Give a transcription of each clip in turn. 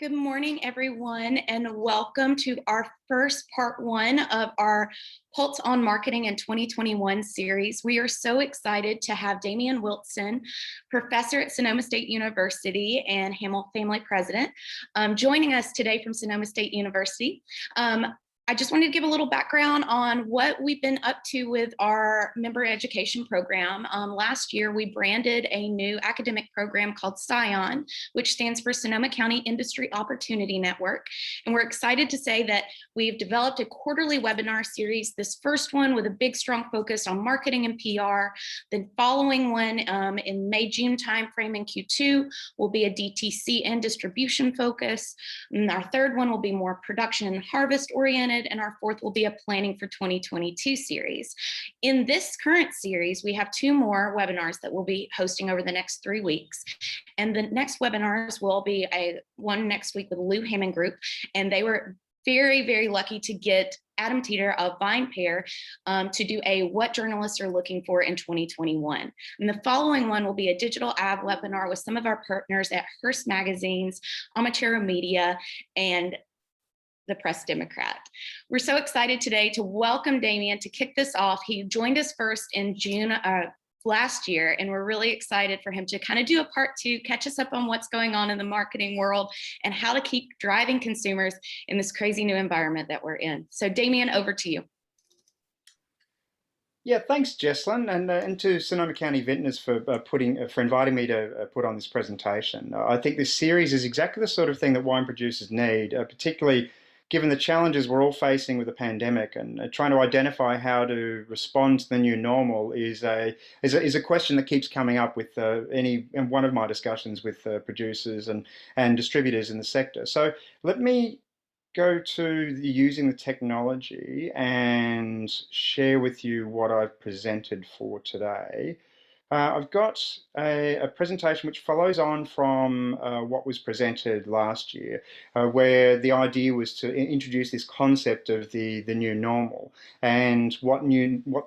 Good morning, everyone, and welcome to our first part one of our Pulse on Marketing in 2021 series. We are so excited to have Damian Wilson, professor at Sonoma State University and Hamill family president, joining us today from Sonoma State University. I just wanted to give a little background on what we've been up to with our member education program. Last year, we branded a new academic program called SCION, which stands for Sonoma County Industry Opportunity Network. And we're excited to say that we've developed a quarterly webinar series, this first one with a big, strong focus on marketing and PR. The following one in May, June timeframe in Q2 will be a DTC and distribution focus. And our third one will be more production and harvest oriented. And our fourth will be a planning for 2022 series. In this current series, we have 2 more webinars that we'll be hosting over the next 3 weeks. And the next webinars will be one next week with Lou Hammond Group. And they were very, very lucky to get Adam Teeter of VinePair to do a What Journalists Are Looking For in 2021. And the following one will be a digital ad webinar with some of our partners at Hearst Magazines, Amatero Media, and the Press Democrat. We're so excited today to welcome Damian to kick this off. He joined us first in June last year, and we're really excited for him to kind of do a part 2, catch us up on what's going on in the marketing world and how to keep driving consumers in this crazy new environment that we're in. So Damian, over to you. Yeah, thanks, Jesslyn, and to Sonoma County Vintners for inviting me to put on this presentation. I think this series is exactly the sort of thing that wine producers need, particularly given the challenges we're all facing with the pandemic, and trying to identify how to respond to the new normal is a question that keeps coming up with one of my discussions with producers and distributors in the sector. So let me go to using the technology and share with you what I've presented for today. I've got a presentation which follows on from what was presented last year, where the idea was to introduce this concept of the new normal and what the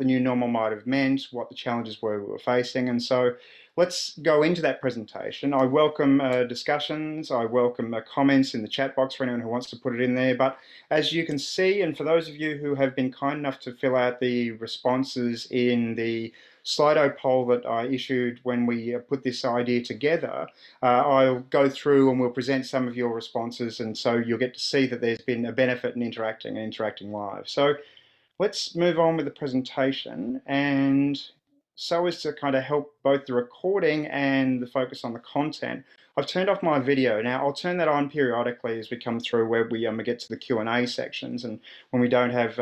new normal might have meant, what the challenges were we were facing. And so let's go into that presentation. I welcome discussions, I welcome comments in the chat box for anyone who wants to put it in there. But as you can see, and for those of you who have been kind enough to fill out the responses in the Slido poll that I issued when we put this idea together, I'll go through and we'll present some of your responses, and so you'll get to see that there's been a benefit in interacting live. So let's move on with the presentation, and so as to kind of help both the recording and the focus on the content, I've turned off my video. Now I'll turn that on periodically as we come through, where we get to the Q&A sections, and when we don't have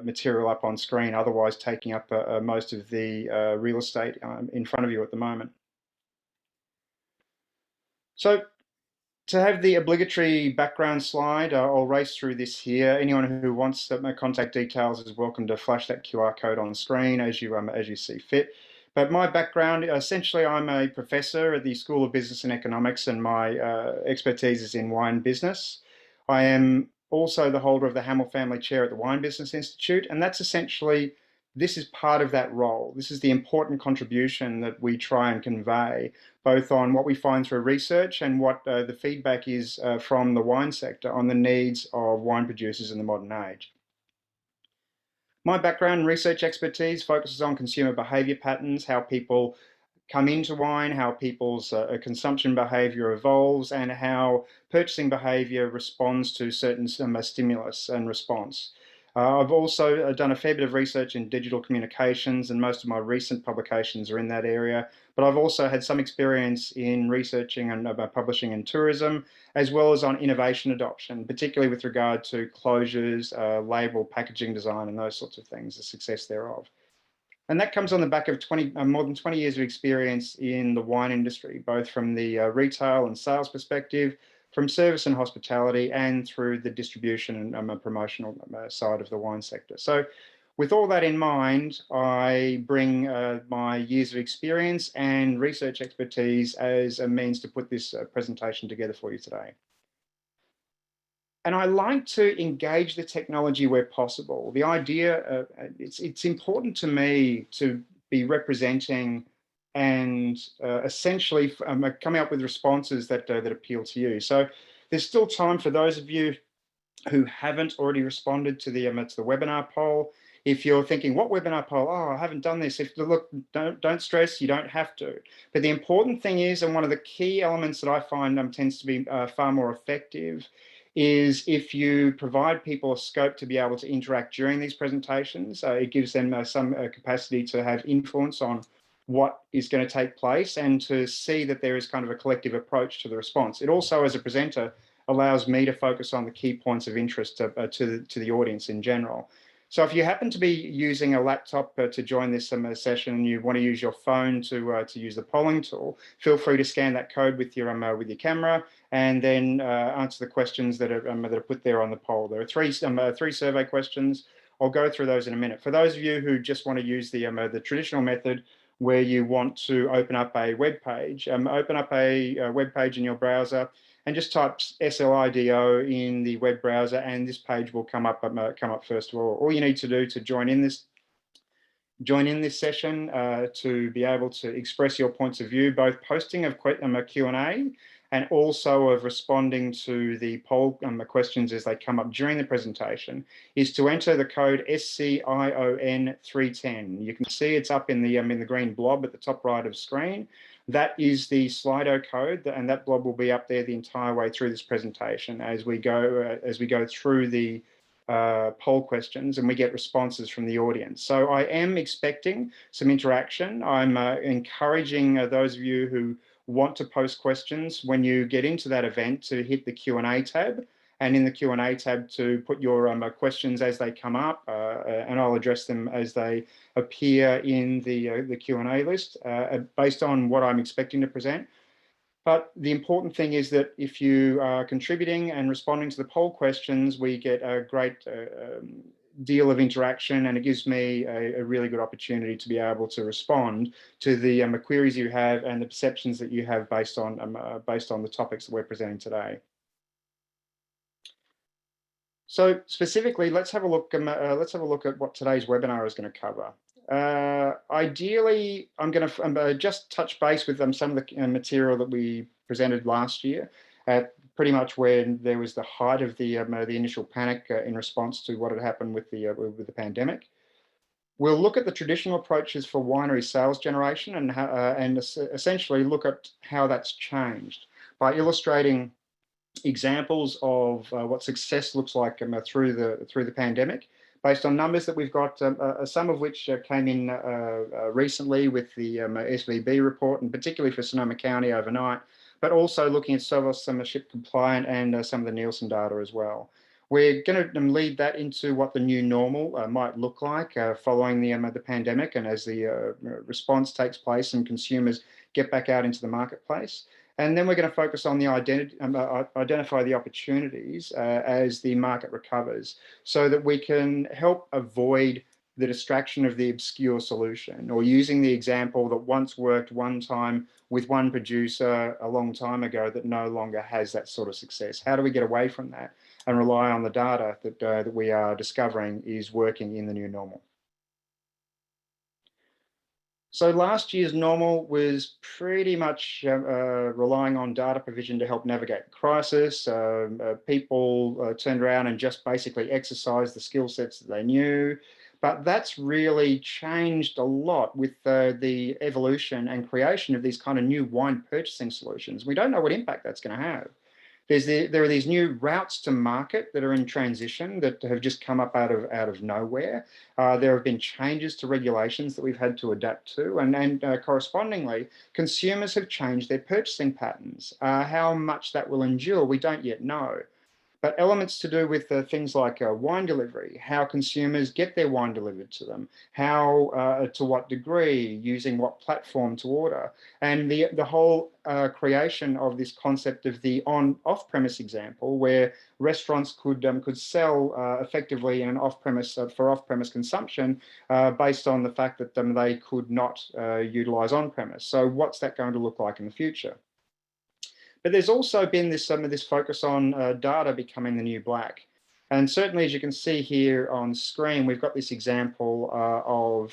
material up on screen, otherwise taking up most of the real estate in front of you at the moment. So to have the obligatory background slide, I'll race through this here. Anyone who wants my contact details is welcome to flash that QR code on the screen as you see fit. But my background, essentially, I'm a professor at the School of Business and Economics, and my expertise is in wine business. I am also the holder of the Hamill Family Chair at the Wine Business Institute, and that's essentially, this is part of that role. This is the important contribution that we try and convey, both on what we find through research and what the feedback is from the wine sector on the needs of wine producers in the modern age. My background and research expertise focuses on consumer behaviour patterns, how people come into wine, how people's consumption behaviour evolves, and how purchasing behaviour responds to certain stimulus and response. I've also done a fair bit of research in digital communications, and most of my recent publications are in that area. But I've also had some experience in researching and publishing in tourism, as well as on innovation adoption, particularly with regard to closures, label, packaging design, and those sorts of things, the success thereof. And that comes on the back of more than 20 years of experience in the wine industry, both from the retail and sales perspective, from service and hospitality, and through the distribution and promotional side of the wine sector. So with all that in mind, I bring my years of experience and research expertise as a means to put this presentation together for you today. And I like to engage the technology where possible. The idea, it's important to me to be representing and essentially coming up with responses that appeal to you. So there's still time for those of you who haven't already responded to the webinar poll. If you're thinking, what webinar poll? Oh, I haven't done this. Look, don't stress, you don't have to. But the important thing is, and one of the key elements that I find tends to be far more effective, is if you provide people a scope to be able to interact during these presentations. It gives them some capacity to have influence on what is going to take place and to see that there is kind of a collective approach to the response. It also, as a presenter, allows me to focus on the key points of interest to the audience in general. So if you happen to be using a laptop to join this session and you want to use your phone to use the polling tool, feel free to scan that code with your camera and then answer the questions that are put there on the poll. There are three survey questions. I'll go through those in a minute. For those of you who just want to use the traditional method, where you want to open up a web page, open up a web page in your browser and just type SLIDO in the web browser, and this page will come up first of all. All you need to do to join in this session to be able to express your points of view, both posting of a Q&A and also of responding to the poll questions as they come up during the presentation, is to enter the code SCION 310. You can see it's up in the green blob at the top right of screen. That is the Slido code, and that blob will be up there the entire way through this presentation as we go through the poll questions and we get responses from the audience. So I am expecting some interaction. I'm encouraging those of you who want to post questions when you get into that event to hit the Q&A tab, and in the Q&A tab to put your questions as they come up, and I'll address them as they appear in the Q&A list based on what I'm expecting to present. But the important thing is that if you are contributing and responding to the poll questions, we get a great deal of interaction, and it gives me a really good opportunity to be able to respond to the queries you have and the perceptions that you have based on the topics that we're presenting today. So specifically, let's have a look at what today's webinar is going to cover. Ideally, I'm going to just touch base with some of the material that we presented last year, at pretty much when there was the height of the initial panic in response to what had happened with the pandemic. We'll look at the traditional approaches for winery sales generation and essentially look at how that's changed by illustrating examples of what success looks like through the pandemic, based on numbers that we've got, some of which came in recently with the SVB report, and particularly for Sonoma County overnight, but also looking at some SHIP compliant and some of the Nielsen data as well. We're going to lead that into what the new normal might look like following the pandemic, and as the response takes place and consumers get back out into the marketplace. And then we're going to focus on the identify the opportunities as the market recovers, so that we can help avoid the distraction of the obscure solution, or using the example that once worked one time with one producer a long time ago that no longer has that sort of success. How do we get away from that and rely on the data that we are discovering is working in the new normal? So last year's normal was pretty much relying on data provision to help navigate the crisis. People turned around and just basically exercised the skill sets that they knew. But that's really changed a lot with the evolution and creation of these kind of new wine purchasing solutions. We don't know what impact that's going to have. There are these new routes to market that are in transition that have just come up out of nowhere. There have been changes to regulations that we've had to adapt to, and correspondingly, consumers have changed their purchasing patterns. How much that will endure, we don't yet know. but elements to do with things like wine delivery, how consumers get their wine delivered to them, how, to what degree, using what platform to order, and the whole creation of this concept of the off-premise example, where restaurants could sell effectively in an off-premise for off-premise consumption based on the fact that they could not utilize on-premise. So what's that going to look like in the future? But there's also been some of this focus on data becoming the new black. And certainly, as you can see here on screen, we've got this example of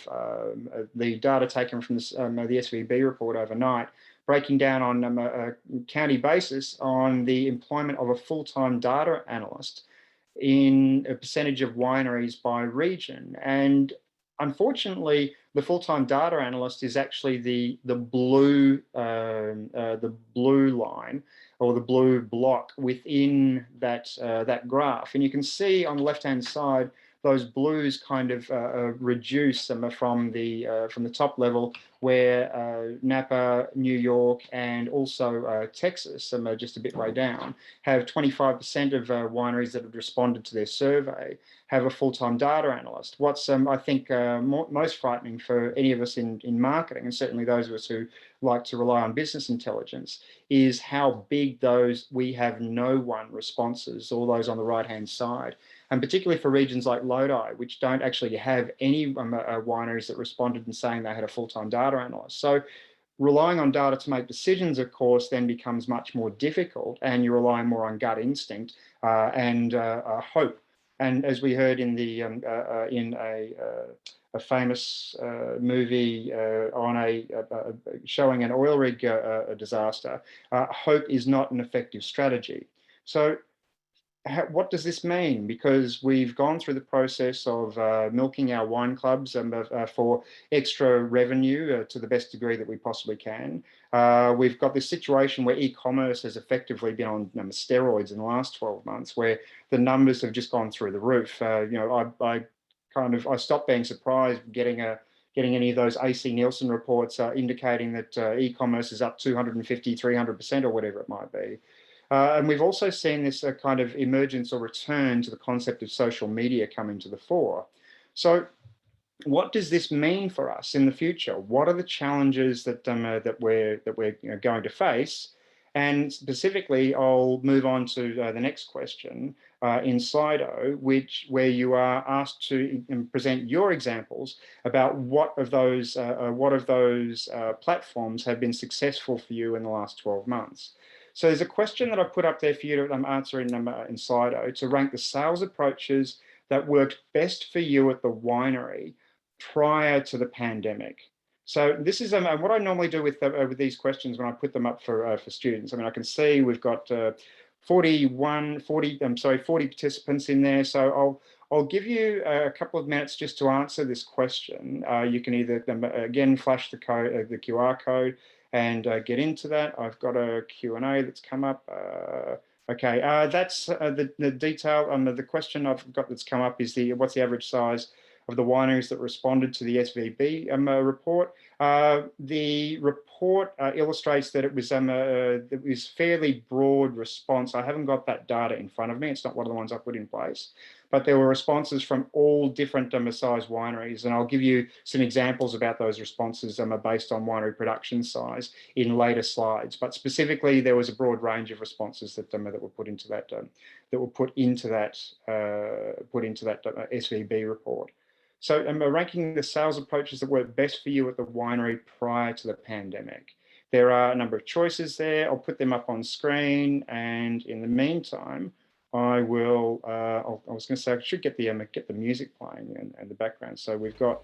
the data taken from this, the SVB report overnight, breaking down on a county basis on the employment of a full-time data analyst in a percentage of wineries by region. And unfortunately, the full-time data analyst is actually the blue line or the blue block within that graph. And you can see on the left-hand side those blues kind of reduce from the top level, where Napa, New York, and also Texas, just a bit way down, have 25% of wineries that have responded to their survey have a full-time data analyst. What's I think most frightening for any of us in marketing, and certainly those of us who like to rely on business intelligence, is how big those we have no one responses, all those on the right-hand side. And particularly for regions like Lodi, which don't actually have any wineries that responded in saying they had a full-time data analyst. So relying on data to make decisions, of course, then becomes much more difficult, and you're relying more on gut instinct and hope. And as we heard in a famous movie on showing an oil rig disaster, hope is not an effective strategy. So what does this mean? Because we've gone through the process of milking our wine clubs for extra revenue to the best degree that we possibly can. We've got this situation where e-commerce has effectively been on steroids in the last 12 months, where the numbers have just gone through the roof. I stopped being surprised getting any of those AC Nielsen reports indicating that e-commerce is up 250, 300% or whatever it might be. And we've also seen this kind of emergence or return to the concept of social media coming to the fore. So what does this mean for us in the future? What are the challenges that we're going to face? And specifically, I'll move on to the next question in Slido, where you are asked to present your examples about what of those platforms have been successful for you in the last 12 months. So there's a question that I put up there for you to answer in Slido, to rank the sales approaches that worked best for you at the winery prior to the pandemic. So this is what I normally do with these questions when I put them up for students. I mean, I can see we've got 40 participants in there. So I'll give you a couple of minutes just to answer this question. You can either, again, flash the QR code and get into that. I've got a Q&A that's come up. Okay, that's the detail. The question I've got that's come up is what's the average size of the wineries that responded to the SVB report. The report illustrates that it was fairly broad response. I haven't got that data in front of me. It's not one of the ones I put in place, but there were responses from all different size wineries, and I'll give you some examples about those responses based on winery production size in later slides. But specifically, there was a broad range of responses that were put into that SVB report. So I'm ranking the sales approaches that work best for you at the winery prior to the pandemic. There are a number of choices there. I'll put them up on screen, and in the meantime, I will. I was going to say I should get the music playing and the background. So we've got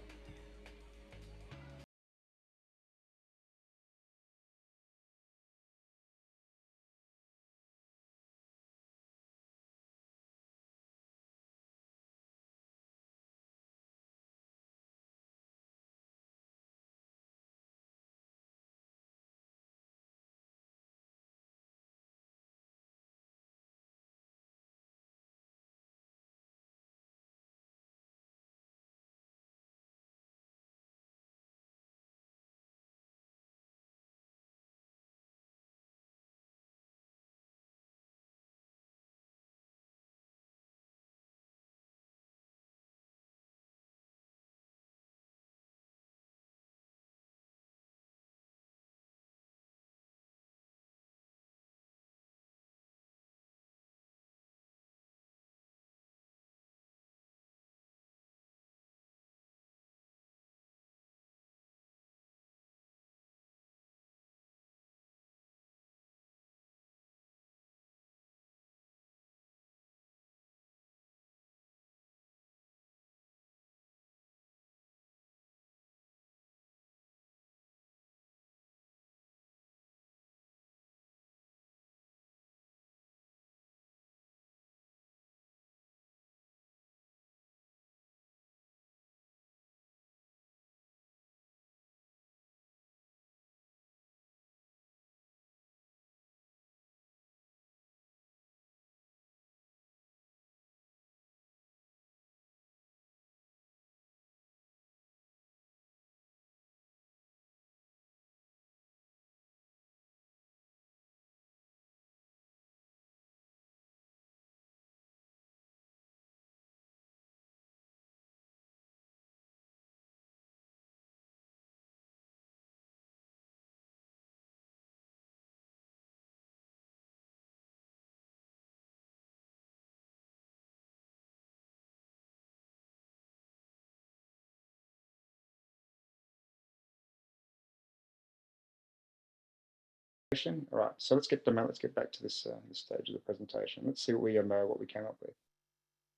All right, so let's get back to this stage of the presentation. Let's see what we came up with.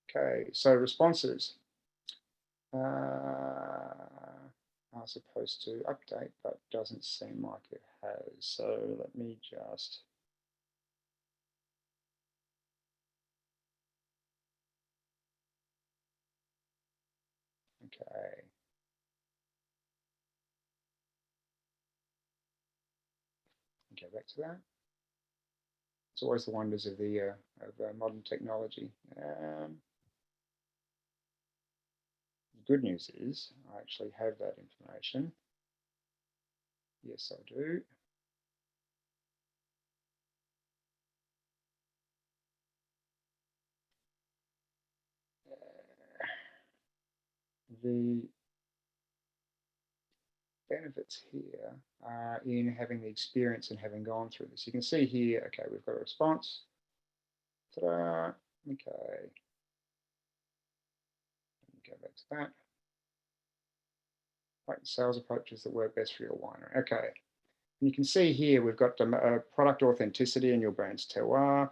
Okay, so responses are supposed to update, but doesn't seem like it has. So let me just. Okay. Go back to that. It's always the wonders of the modern technology. The good news is I actually have that information. Yes, I do. The benefits here are in having the experience and having gone through this. You can see here, okay, we've got a response. Ta-da. Okay. Go back to that. Right, sales approaches that work best for your winery. Okay. And you can see here we've got product authenticity in your brand's terroir,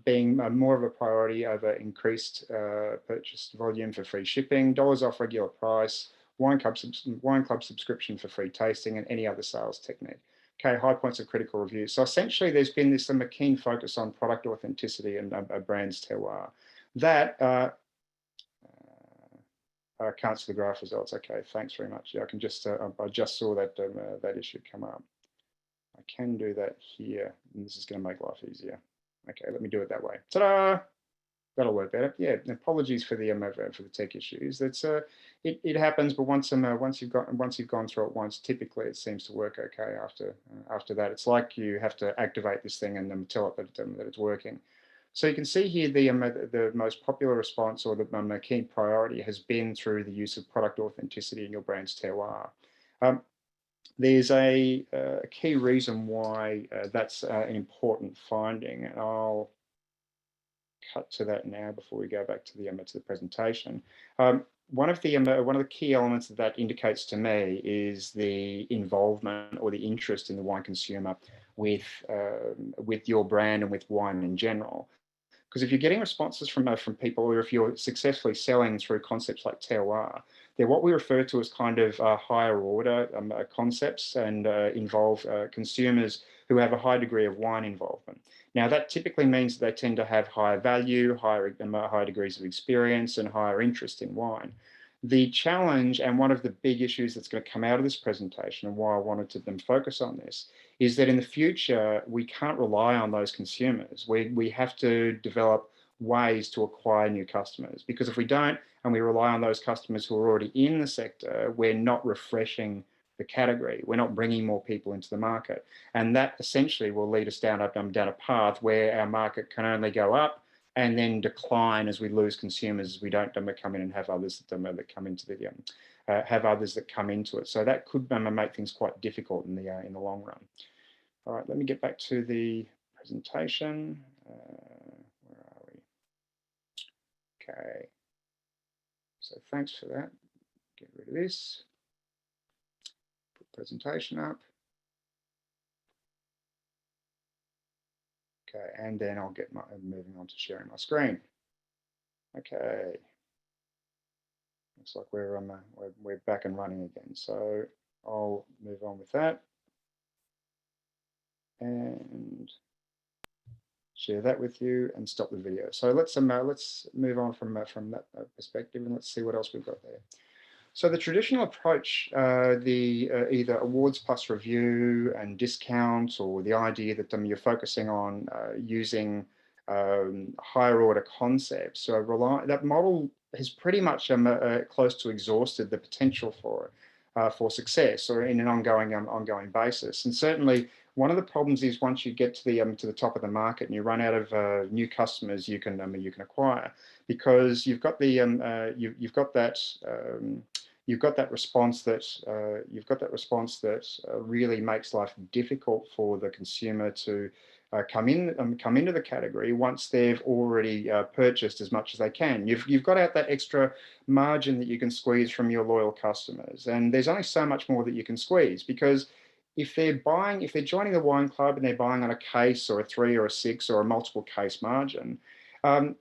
being more of a priority over increased purchase volume for free shipping, dollars off regular price, wine club subscription for free tasting, and any other sales technique. Okay, high points of critical review. So essentially, there's been this keen focus on product authenticity and a brand's terroir. That I can't see the graph results. Okay, thanks very much. Yeah, I can just I just saw that that issue come up. I can do that here, and this is going to make life easier. Okay, let me do it that way. Ta-da! That'll work better. Yeah, apologies for the tech issues. That's it happens, but once you've gone through it once, typically it seems to work okay after that. It's like you have to activate this thing and then tell it that it's working. So you can see here the most popular response or the key priority has been through the use of product authenticity in your brand's terroir. There's a key reason why that's an important finding, and I'll cut to that now before we go back to the presentation. One of the key elements that indicates to me is the involvement or the interest in the wine consumer with your brand and with wine in general. Because if you're getting responses from people, or if you're successfully selling through concepts like terroir, they're what we refer to as kind of higher order concepts and involve consumers who have a high degree of wine involvement. Now, that typically means they tend to have higher value, higher degrees of experience, and higher interest in wine. The challenge, and one of the big issues that's going to come out of this presentation, and why I wanted to them focus on this, is that in the future, we can't rely on those consumers. We have to develop ways to acquire new customers, because if we don't, and we rely on those customers who are already in the sector, we're not refreshing the category. We're not bringing more people into the market. And that essentially will lead us down a path where our market can only go up and then decline as we lose consumers, as we don't come in and have others that come into the have others that come into it. So that could make things quite difficult in the long run. All right, let me get back to the presentation. Where are we? Okay. So thanks for that. Get rid of this. Put presentation up. Okay, and then I'll get moving on to sharing my screen. Okay. Looks like we're back and running again. So I'll move on with that and share that with you and stop the video. So let's move on from that perspective, and let's see what else we've got there. So the traditional approach, either awards plus review and discount, or the idea that you're focusing on using higher order concepts. So that model has pretty much close to exhausted the potential for success, or in an ongoing basis. And certainly, one of the problems is once you get to the top of the market and you run out of new customers you can acquire, because you've got that response that really makes life difficult for the consumer to come into the category once they've already purchased as much as they can. You've got out that extra margin that you can squeeze from your loyal customers, and there's only so much more that you can squeeze, because if they're joining the wine club and they're buying on a case or a 3 or a 6 or a multiple case margin,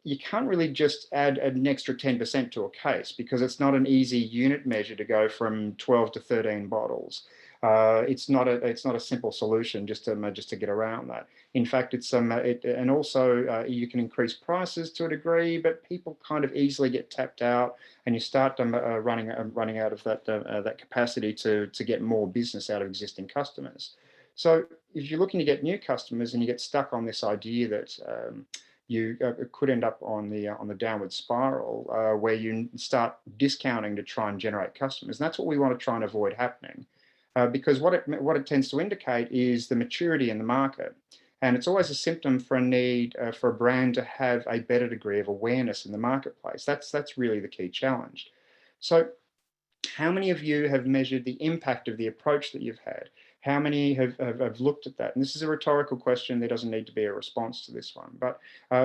you can't really just add an extra 10% to a case because it's not an easy unit measure to go from 12 to 13 bottles. It's not a simple solution just to get around that. In fact, and also you can increase prices to a degree, but people kind of easily get tapped out, and you start running out of that capacity to get more business out of existing customers. So if you're looking to get new customers and you get stuck on this idea that you could end up on the downward spiral where you start discounting to try and generate customers. And that's what we want to try and avoid happening, because what it tends to indicate is the maturity in the market. And it's always a symptom for a need for a brand to have a better degree of awareness in the marketplace. That's really the key challenge. So how many of you have measured the impact of the approach that you've had? How many have looked at that? And this is a rhetorical question. There doesn't need to be a response to this one. But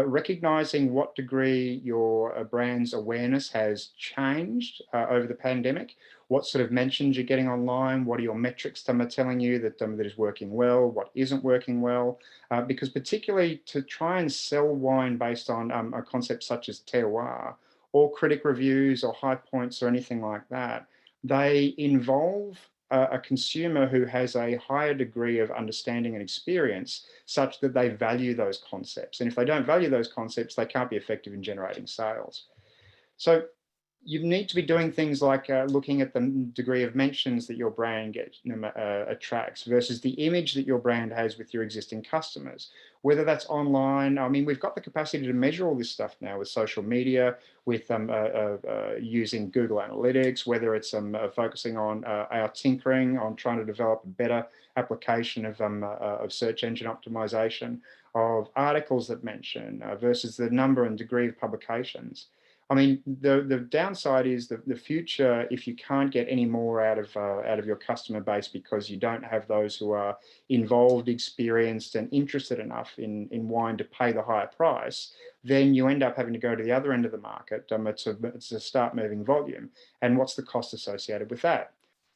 recognizing what degree your brand's awareness has changed over the pandemic, what sort of mentions you're getting online, what are your metrics telling you that is working well, what isn't working well. Because particularly to try and sell wine based on a concept such as terroir, or critic reviews or high points or anything like that, they involve a consumer who has a higher degree of understanding and experience such that they value those concepts. And if they don't value those concepts, they can't be effective in generating sales. So you need to be doing things like looking at the degree of mentions that your brand attracts versus the image that your brand has with your existing customers, whether that's online. I mean, we've got the capacity to measure all this stuff now with social media, with using Google Analytics, whether it's focusing on our tinkering on trying to develop a better application of search engine optimization, of articles that mention versus the number and degree of publications. I mean, the downside is the future, if you can't get any more out of your customer base because you don't have those who are involved, experienced, and interested enough in wine to pay the higher price, then you end up having to go to the other end of the market to start moving volume. And what's the cost associated with that?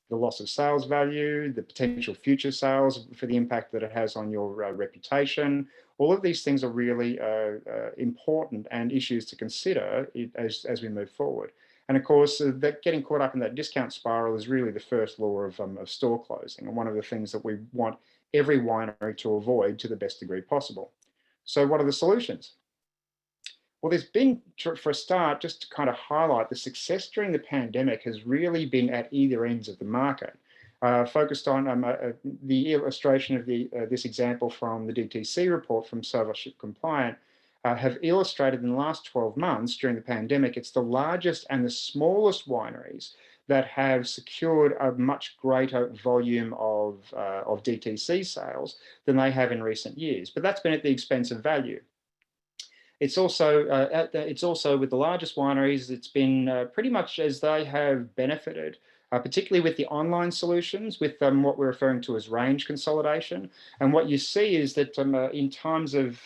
The loss of sales value, the potential future sales for the impact that it has on your reputation. All of these things are really important and issues to consider as we move forward. And of course, that getting caught up in that discount spiral is really the first law of store closing, and one of the things that we want every winery to avoid to the best degree possible. So what are the solutions? Well, there's been, for a start, just to kind of highlight the success during the pandemic has really been at either ends of the market. Focused on the illustration of this example from the DTC report from Ship Compliant, have illustrated in the last 12 months during the pandemic, it's the largest and the smallest wineries that have secured a much greater volume of DTC sales than they have in recent years. But that's been at the expense of value. It's also with the largest wineries, it's been pretty much as they have benefited, particularly with the online solutions, with what we're referring to as range consolidation. And what you see is that in times of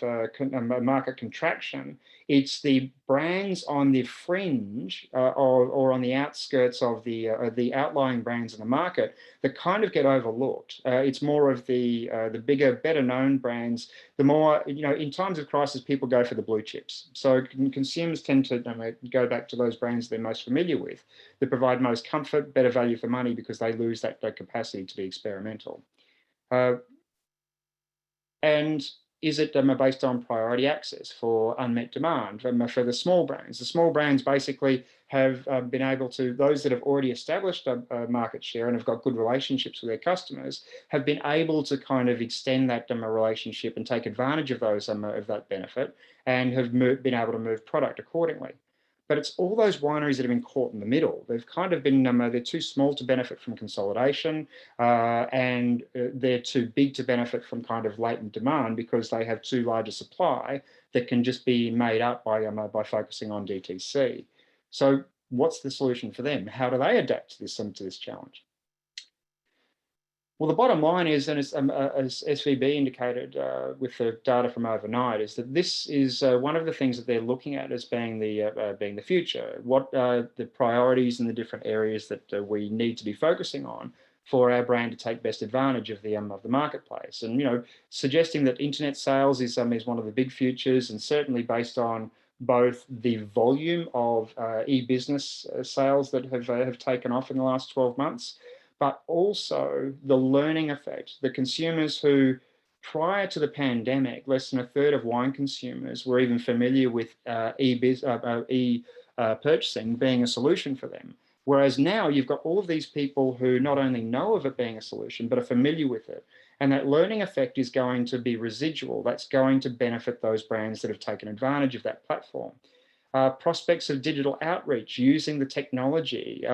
market contraction, it's the brands on the fringe or on the outskirts of the outlying brands in the market that kind of get overlooked. It's more of the bigger, better known brands. The more, in times of crisis, people go for the blue chips. So consumers tend to go back to those brands they're most familiar with, that provide most comfort, better value for money, because they lose that capacity to be experimental. And is it based on priority access for unmet demand for the small brands? The small brands basically have been able to, those that have already established a market share and have got good relationships with their customers, have been able to kind of extend that relationship and take advantage of of that benefit, and have been able to move product accordingly. But it's all those wineries that have been caught in the middle. They've kind of been, they're too small to benefit from consolidation, and they're too big to benefit from kind of latent demand because they have too large a supply that can just be made up by focusing on DTC. So what's the solution for them? How do they adapt to this challenge? Well, the bottom line is, and as SVB indicated with the data from overnight, is that this is one of the things that they're looking at as being the future. What are the priorities and the different areas that we need to be focusing on for our brand to take best advantage of the marketplace. And suggesting that internet sales is one of the big futures, and certainly based on both the volume of e-business sales that have taken off in the last 12 monthmonths, but also the learning effect. The consumers who, prior to the pandemic, less than a third of wine consumers were even familiar with purchasing being a solution for them. Whereas now you've got all of these people who not only know of it being a solution, but are familiar with it. And that learning effect is going to be residual. That's going to benefit those brands that have taken advantage of that platform. Prospects of digital outreach using the technology.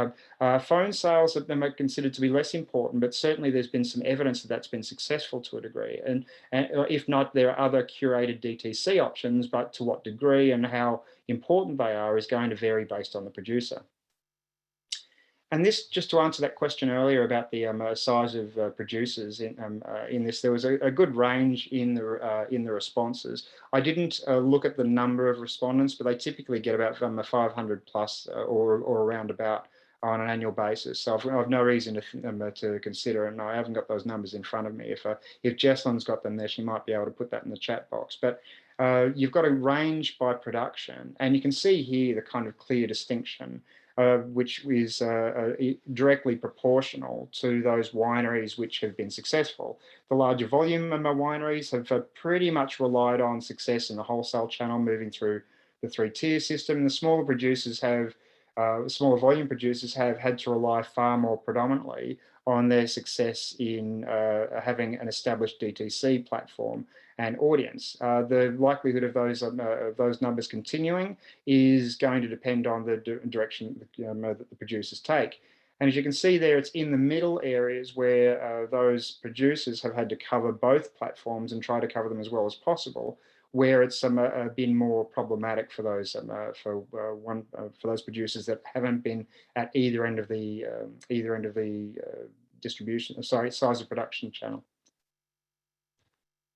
Phone sales have been considered to be less important, but certainly there's been some evidence that that's been successful to a degree. And if not, there are other curated DTC options, but to what degree and how important they are is going to vary based on the producer. And this, just to answer that question earlier about the size of producers in this, there was a good range in the responses. I didn't look at the number of respondents, but they typically get about 500 plus or around about on an annual basis. So I've no reason to consider, and I haven't got those numbers in front of me. If Jesslyn's got them there, she might be able to put that in the chat box. But you've got a range by production, and you can see here the kind of clear distinction. Which is directly proportional to those wineries which have been successful. The larger volume wineries have pretty much relied on success in the wholesale channel, moving through the three-tier system. The smaller producers smaller volume producers have had to rely far more predominantly on their success in having an established DTC platform and audience. The likelihood of those numbers continuing is going to depend on the direction that the producers take. And as you can see there, it's in the middle areas where those producers have had to cover both platforms and try to cover them as well as possible, where it's been more problematic for those for those producers that haven't been at either end of the size of production channel.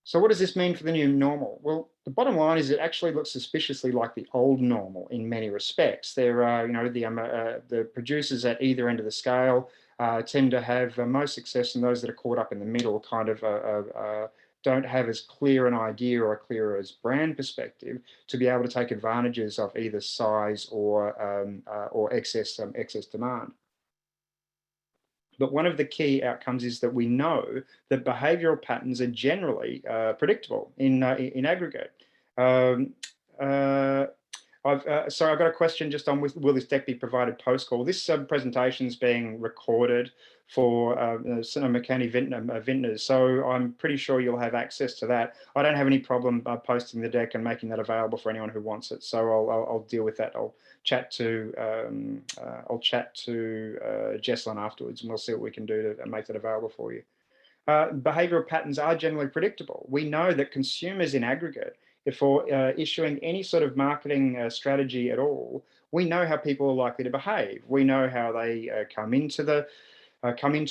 So what does this mean for the new normal? Well, the bottom line is it actually looks suspiciously like the old normal in many respects. There are, the producers at either end of the scale tend to have most success, and those that are caught up in the middle kind of don't have as clear an idea or clear as brand perspective to be able to take advantages of either size or excess demand. But one of the key outcomes is that we know that behavioural patterns are generally predictable in aggregate. Sorry, I've got a question just on will this deck be provided post-call? This presentation is being recorded for Sonoma County vintners, so I'm pretty sure you'll have access to that. I don't have any problem posting the deck and making that available for anyone who wants it, so I'll deal with that. I'll chat to Jesslyn afterwards, and we'll see what we can do to make that available for you. Behavioural patterns are generally predictable. We know that consumers in aggregate, for issuing any sort of marketing strategy at all, we know how people are likely to behave. We know how they come into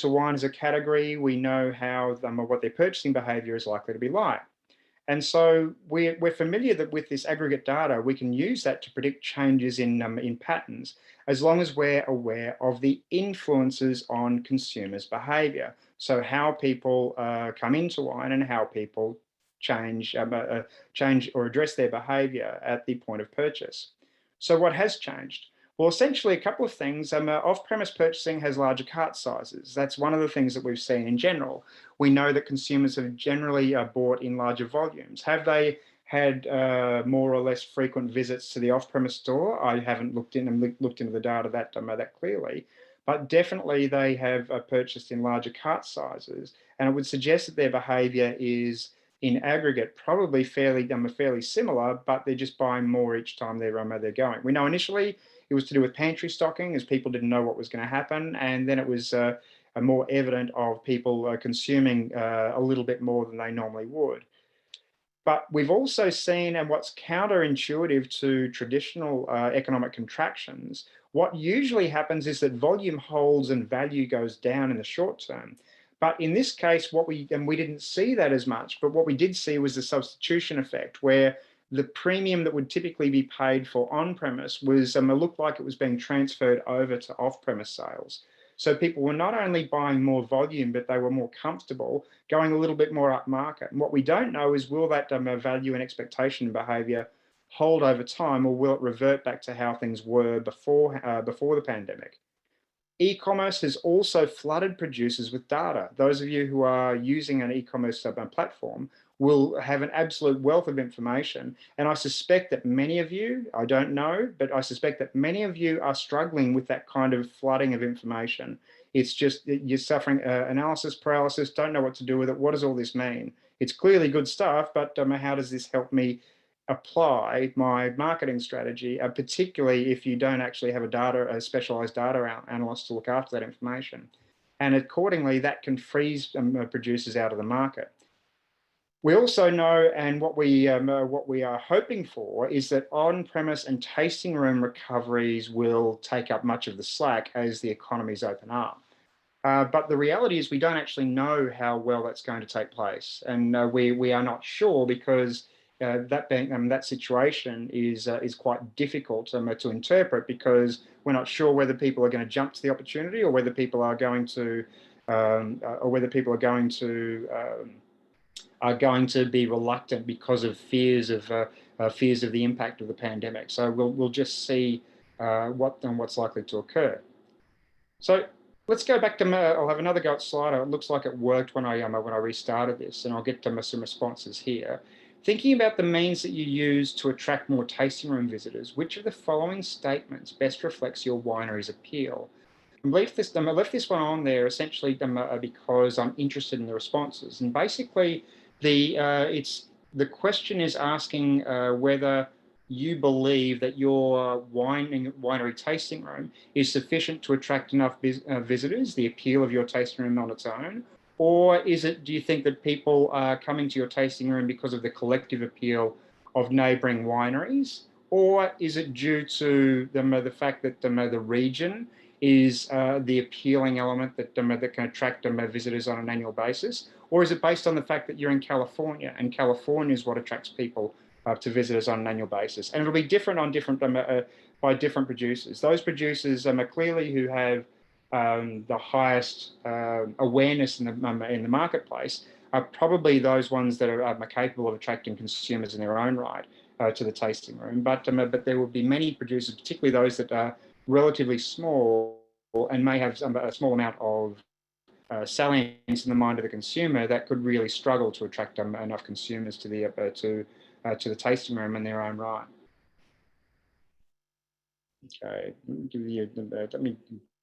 wine as a category. We know how what their purchasing behaviour is likely to be like. And so we're familiar with this aggregate data. We can use that to predict changes in patterns, as long as we're aware of the influences on consumers' behaviour. So how people come into wine and how people change or address their behaviour at the point of purchase. So what has changed? Well, essentially a couple of things. Off-premise purchasing has larger cart sizes. That's one of the things that we've seen in general. We know that consumers have generally bought in larger volumes. Have they had more or less frequent visits to the off-premise store? I haven't looked into the data that clearly, but definitely they have purchased in larger cart sizes, and it would suggest that their behaviour is, in aggregate, probably fairly similar, but they're just buying more each time they're going. We know initially it was to do with pantry stocking, as people didn't know what was going to happen, and then it was more evident of people consuming a little bit more than they normally would. But we've also seen, and what's counterintuitive to traditional economic contractions, what usually happens is that volume holds and value goes down in the short term. But in this case, we didn't see that as much, but what we did see was the substitution effect, where the premium that would typically be paid for on-premise looked like it was being transferred over to off-premise sales. So people were not only buying more volume, but they were more comfortable going a little bit more upmarket. And what we don't know is, will that value and expectation behavior hold over time, or will it revert back to how things were before the pandemic? E-commerce has also flooded producers with data. Those of you who are using an e-commerce platform will have an absolute wealth of information. And I suspect that many of you, I don't know, but I suspect that many of you are struggling with that kind of flooding of information. It's just you're suffering analysis paralysis, don't know what to do with it. What does all this mean? It's clearly good stuff, but how does this help me apply my marketing strategy, particularly if you don't actually have a specialized data analyst to look after that information. And accordingly, that can freeze producers out of the market. We also know, and what we are hoping for, is that on-premise and tasting room recoveries will take up much of the slack as the economies open up. But the reality is we don't actually know how well that's going to take place. And we are not sure, because that situation is quite difficult to interpret, because we're not sure whether people are going to jump to the opportunity, or whether people are going to are going to be reluctant because of fears of the impact of the pandemic. So we'll just see what's likely to occur. So let's go back to, I'll have another go at Slido. It looks like it worked when I restarted this, and I'll get to some responses here. Thinking about the means that you use to attract more tasting room visitors, which of the following statements best reflects your winery's appeal? I left this one on there essentially because I'm interested in the responses. And basically, the question is asking whether you believe that your winery tasting room is sufficient to attract enough visitors, the appeal of your tasting room on its own, or do you think that people are coming to your tasting room because of the collective appeal of neighbouring wineries, or is it due to the fact that the region is the appealing element that can attract visitors on an annual basis? Or is it based on the fact that you're in California, and California is what attracts people to visitors on an annual basis? And it'll be different on by different producers. Those producers clearly who have the highest awareness in the marketplace are probably those ones that are capable of attracting consumers in their own right to the tasting room. But there will be many producers, particularly those that are relatively small and may have a small amount of salience in the mind of the consumer, that could really struggle to attract enough consumers to the tasting room in their own right. Okay, let me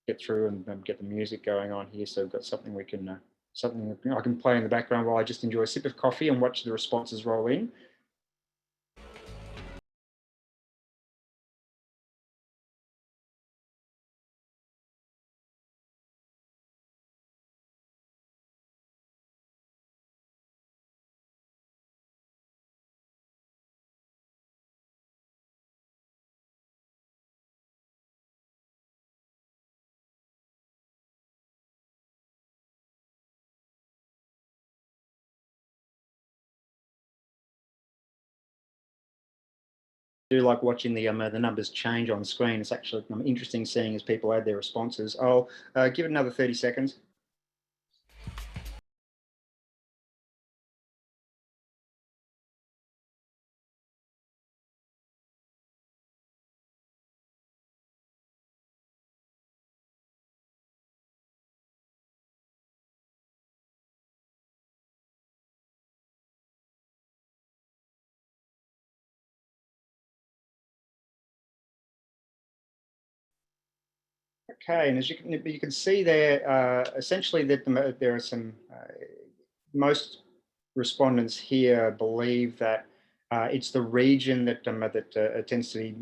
get through and get the music going on here, so we've got something we can something I can play in the background while I just enjoy a sip of coffee and watch the responses roll in. Do like watching the numbers change on screen. It's actually interesting seeing as people add their responses. I'll give it another 30 seconds. Okay, and as you can see there, essentially that there are some most respondents here believe that it's the region that tends to be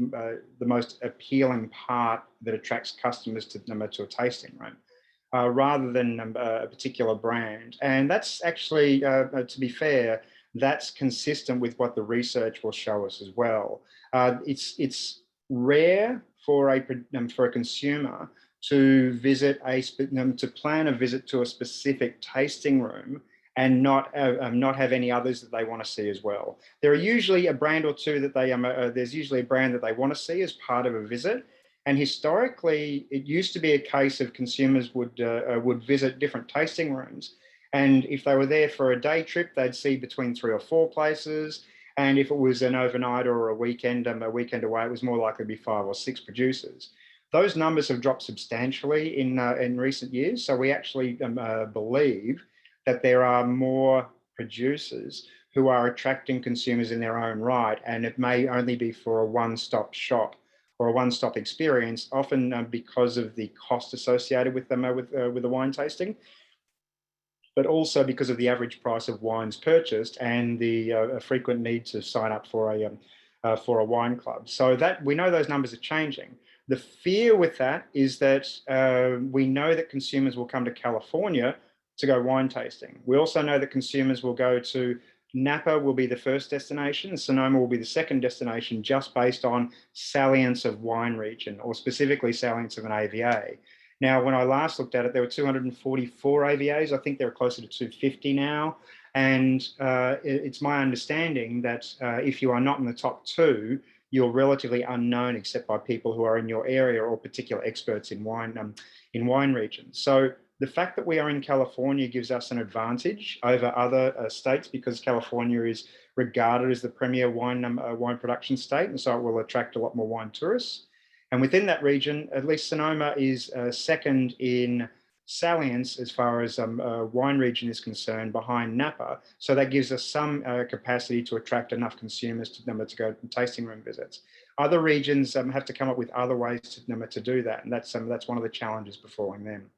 the most appealing part that attracts customers to a tasting room, rather than a particular brand. And that's actually, to be fair, that's consistent with what the research will show us as well. It's rare for a consumer to plan a visit to a specific tasting room and not have any others that they want to see as well. There are usually a brand or two that there's usually a brand that they want to see as part of a visit, And historically, it used to be a case of consumers would visit different tasting rooms. And if they were there for a day trip, they'd see between 3 or 4 places. And if it was an overnight or a weekend away, it was more likely to be 5 or 6 producers. Those numbers have dropped substantially in recent years. So we actually believe that there are more producers who are attracting consumers in their own right, and it may only be for a one-stop shop or a one-stop experience, often because of the cost associated with them with the wine tasting, but also because of the average price of wines purchased and the frequent need to sign up for a wine club. So that we know those numbers are changing. The fear with that is that we know that consumers will come to California to go wine tasting. We also know that consumers will go to Napa will be the first destination, Sonoma will be the second destination, just based on salience of wine region, or specifically salience of an AVA. Now, when I last looked at it, there were 244 AVAs. I think there are closer to 250 now. And it's my understanding that if you are not in the top two, you're relatively unknown except by people who are in your area or particular experts in wine regions. So the fact that we are in California gives us an advantage over other states, because California is regarded as the premier wine production state, and so it will attract a lot more wine tourists. And within that region, at least Sonoma is second in salience as far as wine region is concerned, behind Napa. So that gives us some capacity to attract enough consumers to go to tasting room visits. Other regions have to come up with other ways to do that, and that's one of the challenges before them.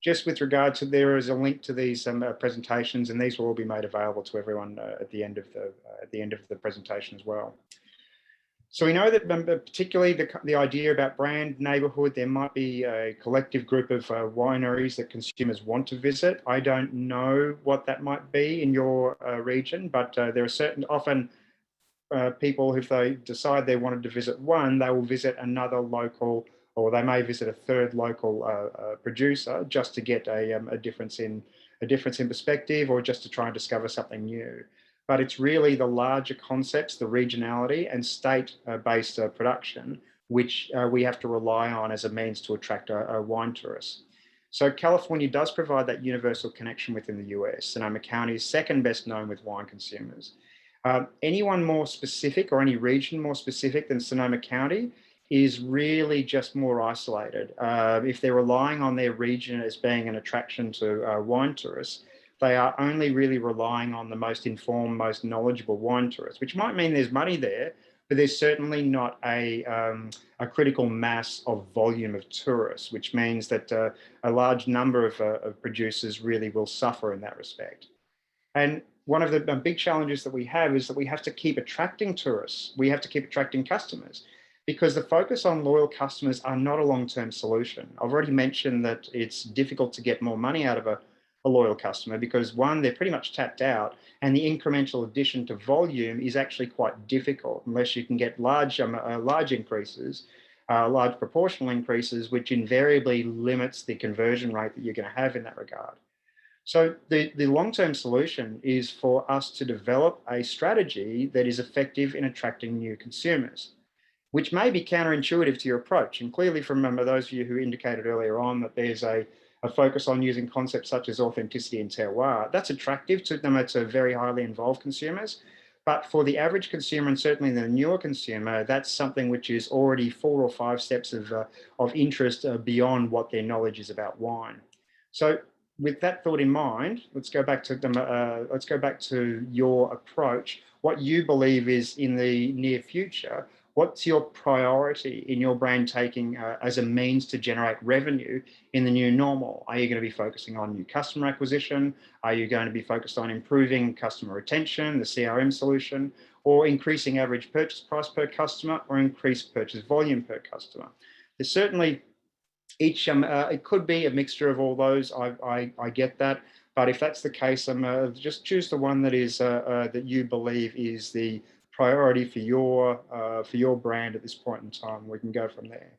Just with regard to, there is a link to these presentations, and these will all be made available to everyone at the end of the presentation as well. So we know that particularly the idea about brand neighborhood, there might be a collective group of wineries that consumers want to visit. I don't know what that might be in your region, but there are often people, if they decide they wanted to visit one, they will visit another local, or they may visit a third local producer just to get a difference in perspective, or just to try and discover something new. But it's really the larger concepts, the regionality and state-based production, which we have to rely on as a means to attract wine tourists. So California does provide that universal connection within the US. Sonoma County is second best known with wine consumers. Anyone more specific, or any region more specific than Sonoma County, is really just more isolated. If they're relying on their region as being an attraction to wine tourists, they are only really relying on the most informed, most knowledgeable wine tourists, which might mean there's money there, but there's certainly not a critical mass of volume of tourists, which means that a large number of producers really will suffer in that respect. And one of the big challenges that we have is that we have to keep attracting tourists. We have to keep attracting customers, because the focus on loyal customers are not a long-term solution. I've already mentioned that it's difficult to get more money out of a loyal customer, because one, they're pretty much tapped out, and the incremental addition to volume is actually quite difficult unless you can get large increases, large proportional increases, which invariably limits the conversion rate that you're going to have in that regard. So the long-term solution is for us to develop a strategy that is effective in attracting new consumers, which may be counterintuitive to your approach. And clearly, from those of you who indicated earlier on that there's a focus on using concepts such as authenticity and terroir, that's attractive to them, to very highly involved consumers. But for the average consumer, and certainly the newer consumer, that's something which is already 4 or 5 steps of interest beyond what their knowledge is about wine. So with that thought in mind, let's go back to your approach. What you believe is in the near future. What's your priority in your brand taking as a means to generate revenue in the new normal? Are you going to be focusing on new customer acquisition? Are you going to be focused on improving customer retention, the CRM solution, or increasing average purchase price per customer, or increased purchase volume per customer? There's certainly it could be a mixture of all those. I get that, but if that's the case, just choose the one that is that you believe is the priority for your brand at this point in time. We can go from there.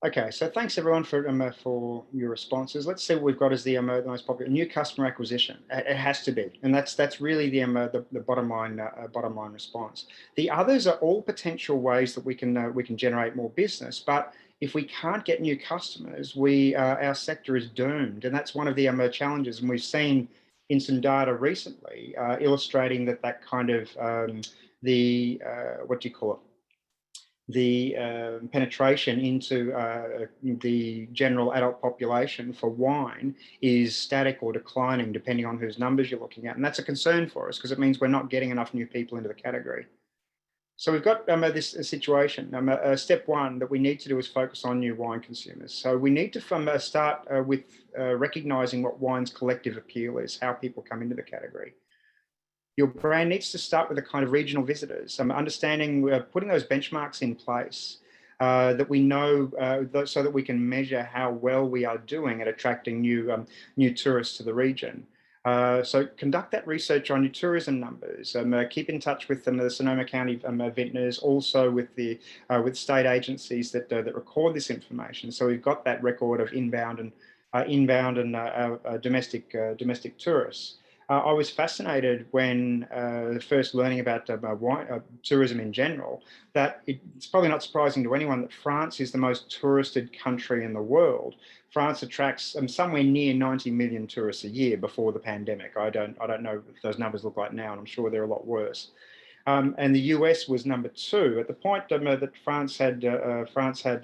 Okay, so thanks everyone for your responses. Let's see what we've got as the most popular new customer acquisition. It has to be, and that's really the bottom line response. The others are all potential ways that we can generate more business, but if we can't get new customers, we our sector is doomed, and that's one of the challenges. And we've seen in some data recently illustrating that kind of the what do you call it? The penetration into the general adult population for wine is static or declining depending on whose numbers you're looking at. And that's a concern for us because it means we're not getting enough new people into the category. So we've got this situation. Step one that we need to do is focus on new wine consumers. So we need to start with recognizing what wine's collective appeal is, how people come into the category. Your brand needs to start with the kind of regional visitors, understanding, putting those benchmarks in place that we know, so that we can measure how well we are doing at attracting new tourists to the region. So conduct that research on your tourism numbers. Keep in touch with the Sonoma County vintners, also with state agencies that record this information. So we've got that record of inbound and domestic tourists. I was fascinated when first learning about tourism in general, that it's probably not surprising to anyone that France is the most touristed country in the world. France attracts somewhere near 90 million tourists a year before the pandemic. I don't know what those numbers look like now, and I'm sure they're a lot worse. And the US was number two. At the point that France had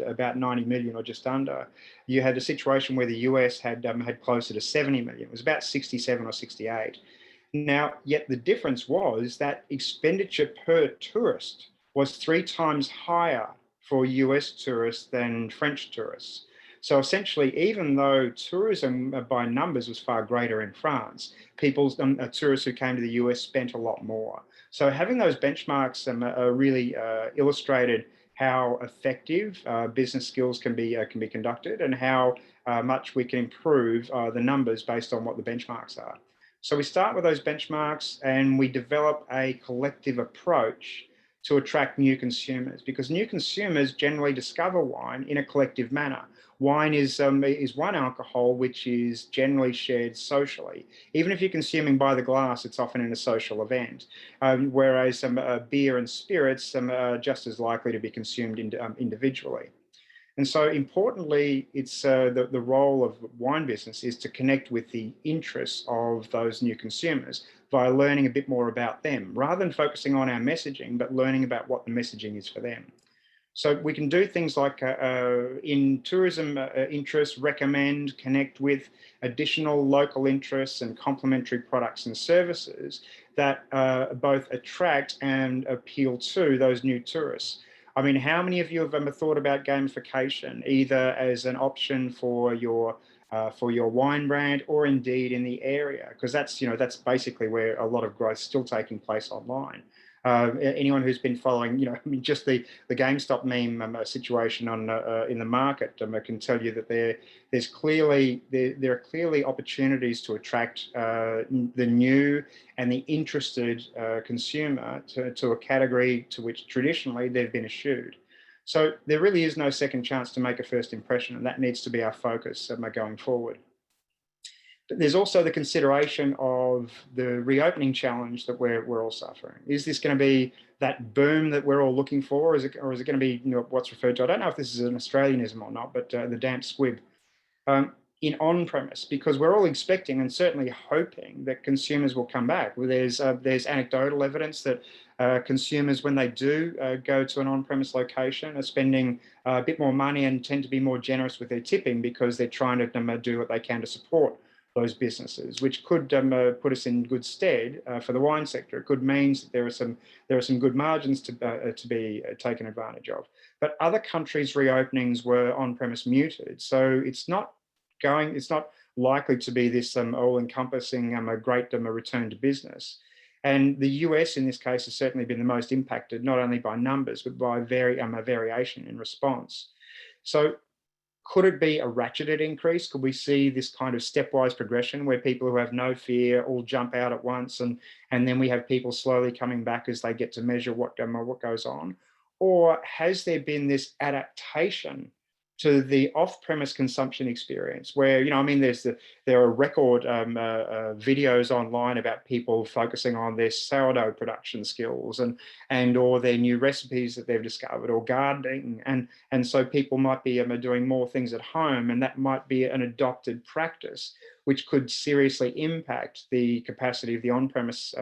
about 90 million or just under, you had a situation where the US had closer to 70 million. It was about 67 or 68. Now, yet the difference was that expenditure per tourist was 3 times higher for US tourists than French tourists. So essentially, even though tourism by numbers was far greater in France, tourists who came to the US spent a lot more. So having those benchmarks really illustrated how effective business skills can be conducted, and how much we can improve the numbers based on what the benchmarks are. So we start with those benchmarks and we develop a collective approach to attract new consumers, because new consumers generally discover wine in a collective manner. Wine is one alcohol which is generally shared socially. Even if you're consuming by the glass, it's often in a social event, whereas beer and spirits are just as likely to be consumed individually. And so importantly, it's the role of wine business is to connect with the interests of those new consumers by learning a bit more about them, rather than focusing on our messaging, but learning about what the messaging is for them. So we can do things like in tourism interests, recommend, connect with additional local interests and complementary products and services that both attract and appeal to those new tourists. I mean, how many of you have ever thought about gamification, either as an option for your wine brand, or indeed in the area? Because that's basically where a lot of growth is still taking place online. Anyone who's been following, I mean, just the GameStop meme situation in the market, can tell you that there are clearly opportunities to attract the new and the interested consumer to a category to which traditionally they've been eschewed. So there really is no second chance to make a first impression, and that needs to be our focus going forward. But there's also the consideration of the reopening challenge that we're all suffering. Is this going to be that boom that we're all looking for, or is it going to be what's referred to? I don't know if this is an Australianism or not, but the damp squib in on-premise, because we're all expecting and certainly hoping that consumers will come back. Well, there's anecdotal evidence that consumers, when they do go to an on-premise location, are spending a bit more money and tend to be more generous with their tipping, because they're trying to do what they can to support those businesses, which could put us in good stead for the wine sector. It could mean that there are some good margins to be taken advantage of. But other countries' reopenings were on-premise muted, so it's not likely to be this all-encompassing a great return to business. And the US in this case has certainly been the most impacted, not only by numbers, but by a variation in response. So could it be a ratcheted increase? Could we see this kind of stepwise progression where people who have no fear all jump out at once, and then we have people slowly coming back as they get to measure what goes on? Or has there been this adaptation to the off-premise consumption experience, where I mean, there are record videos online about people focusing on their sourdough production skills and or their new recipes that they've discovered, or gardening, and so people might be doing more things at home, and that might be an adopted practice, which could seriously impact the capacity of the on-premise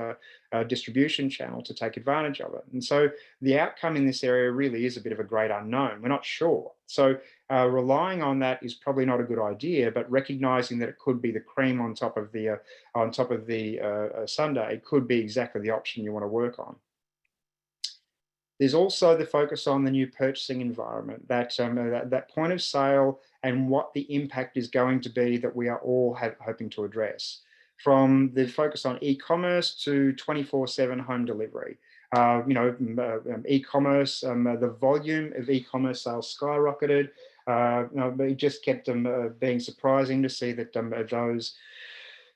distribution channel to take advantage of it. And so the outcome in this area really is a bit of a great unknown. We're not sure. So relying on that is probably not a good idea, but recognizing that it could be the cream on top of the sundae could be exactly the option you want to work on. There's also the focus on the new purchasing environment, that point of sale and what the impact is going to be that we are all hoping to address. From the focus on e-commerce to 24/7 home delivery. E-commerce, the volume of e-commerce sales skyrocketed. It just kept being surprising to see that